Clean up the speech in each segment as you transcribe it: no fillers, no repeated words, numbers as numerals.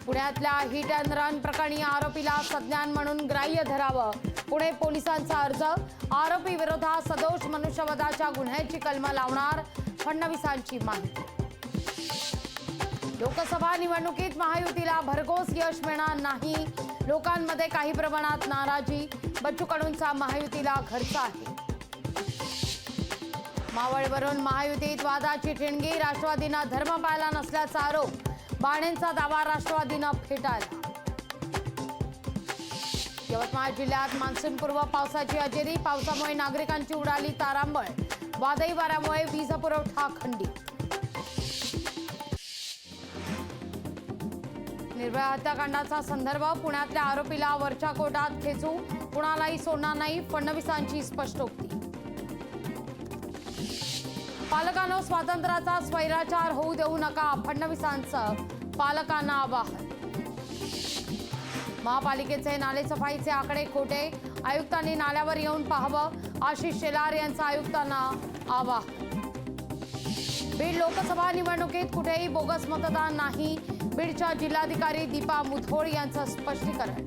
पुण्यातल्या hit and run प्रकरणी आरोपीला संज्ञान म्हणून ग्राह्य धरावं, पुणे पोलिसांचा अर्ज. आरोपी विरोधात सदोष मनुष्यवधाच्या गुन्ह्याची कलम लावणार, फडणवीसांची माहिती. लोकसभा निवडणुकीत महायुतीला भरघोस यश मिळणार नाही, लोकांमध्ये काही प्रमाणात नाराजी. बच्चू कडूंचा महायुतीला घरचा आहे. मावळवरून महायुतीत वादाची ठिणगी, राष्ट्रवादीनं धर्म पाळला नसल्याचा आरोप. बाणेंचा दावा राष्ट्रवादीनं फेटाळला. यवतमाळ जिल्ह्यात मान्सूनपूर्व पावसाची हजेरी, पावसामुळे नागरिकांची उडाली तारांबळ. वादळी वाऱ्यामुळे वीज पुरवठा खंडित. निर्भया हत्याकांडाचा संदर्भ, पुण्यातल्या आरोपीला वरच्या कोर्टात खेचू, कुणालाही सोडणार नाही, फडणवीसांची स्पष्टोक्ती. पालकांनो, स्वातंत्र्याचा स्वैराचार होऊ देऊ नका, फडणवीसांचं पालकांना आवाहन. महापालिकेचे नालेसफाईचे आकडे खोटे, आयुक्तांनी नाल्यावर येऊन पाहावं, आशिष शेलार यांचं आयुक्तांना आवाहन. बीड लोकसभा निवडणुकीत कुठेही बोगस मतदान नाही, बीडच्या जिल्हाधिकारी दीपा मुधोळ यांचं स्पष्टीकरण.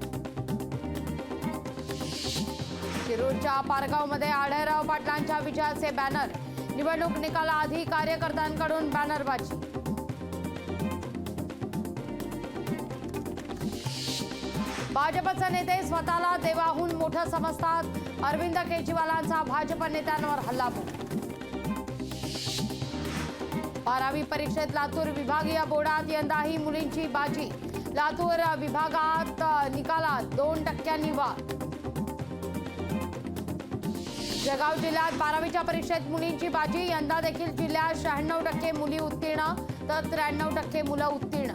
शिरूरच्या पारगावमध्ये आढळराव पाटलांच्या विजयाचे बॅनर, निवडणूक निकालाआधी कार्यकर्त्यांकडून बॅनरबाजी. भाजपचे नेते स्वतःला देवाहून मोठं समजतात, अरविंद केजरीवालांचा भाजप नेत्यांवर हल्लाबोल. 12वी परीक्षेत लातूर विभागीय बोर्डात यंदाही मुलींची बाजी, लातूर विभागात निकालात 2% वाढ. जळगाव जिल्ह्यात 12वीच्या परीक्षेत मुलींची बाजी, यंदा देखील जिल्ह्यात 96% मुली उत्तीर्ण तर 93% मुलं उत्तीर्ण.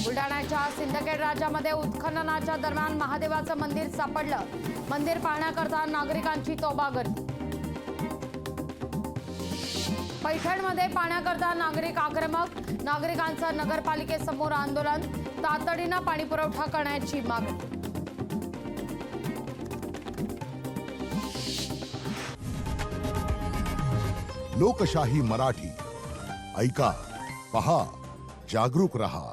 बुलढाण्याच्या सिंदखेड राज्यामध्ये उत्खननाच्या दरम्यान महादेवाचं मंदिर सापडलं, मंदिर पाहण्याकरता नागरिकांची तोबा गर्दी. पैठणमध्ये पाण्याकरता नागरिक आक्रमक, नागरिकांचं नगरपालिकेसमोर आंदोलन, तातडीनं पाणीपुरवठा करण्याची मागणी. लोकशाही मराठी ऐका, पहा, जागरूक रहा.